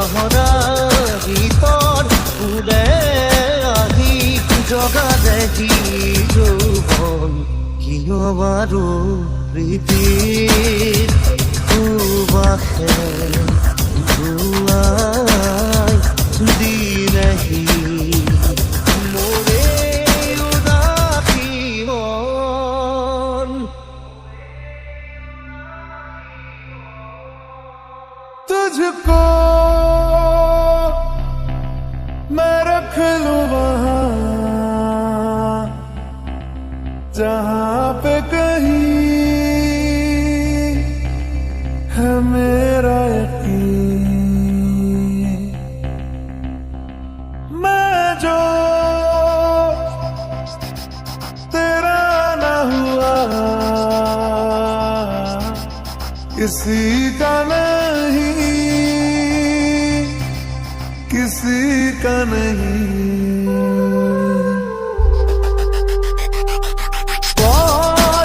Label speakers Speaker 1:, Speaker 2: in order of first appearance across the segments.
Speaker 1: পাহৰা গীতৰ উৰে আহি জগালে যি যৌৱন কিয় বাৰু প্ৰীতিৰ সুবাসে ধুৱাই দিলেহি মোৰে উদাসী মন।
Speaker 2: तुझको मैं रख लूं वहां जहां पे कहीं है मेरा यकीन। मैं जो तेरा ना हुआ किसी का नहीं, किसी का नहीं।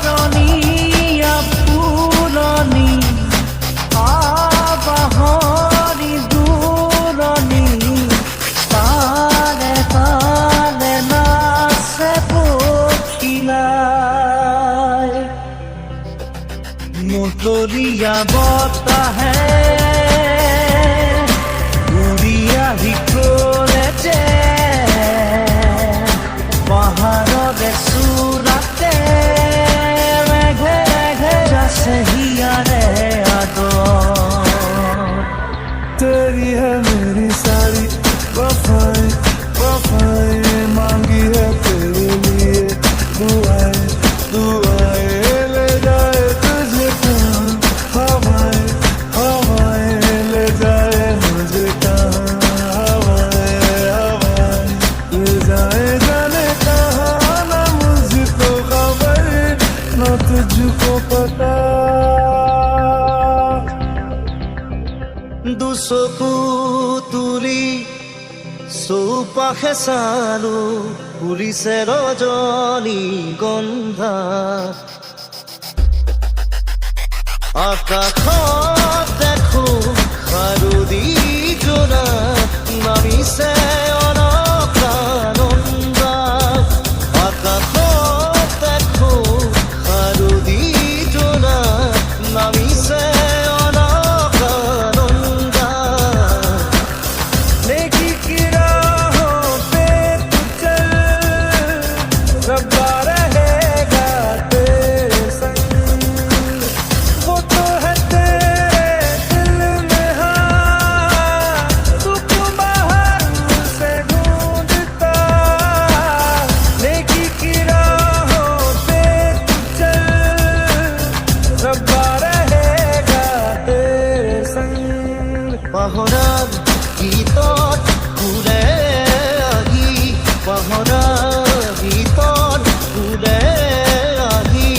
Speaker 1: পৰণীয়া পুৰণি আবাহনী দূৰণি তাৰে তাৰে নাচে পখিলাই মতলীয়া বতাহে উৰিয়া ভিতৰতে পাহাৰৰে চূড়াতে মেঘে মেঘে যাছে হিয়াৰে আদৰ।
Speaker 2: तेरी है मेरी सारी वफाएं वफाएं मांगी है तेरे लिए दुआएं दुआएं ले जाए तुझे कहाँ हवाएं हवाएं ले जाए मुझे कहाँ हवाएं हवाएं ले जाए जाने कहाँ ना मुझको खबर ना तुझको पता।
Speaker 1: দুচকু তুলি চৌপাশে চালো ফুলিছে ৰজনী গন্ধা আকাশত দেখো খাৰুদি জোনা নামিছে অলকানন্দা আকাশত দেখো খাৰুদি জোনা নামিছে
Speaker 2: रब्बा रहेगा तेरे संग, वो तो है तेरे दिल में हाँ, दुख बाहर से ढूंढता, नेकी की राहों पे तू चल, रब्बा रहेगा तेरे संग।
Speaker 1: পাহৰা গীতত উৰে আহি পাহৰা গীতত উৰে আহি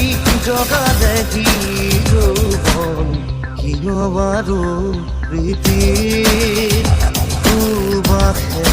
Speaker 1: জগালে যি যৌৱন কিয় বাৰু প্ৰীতিৰ সুবাসে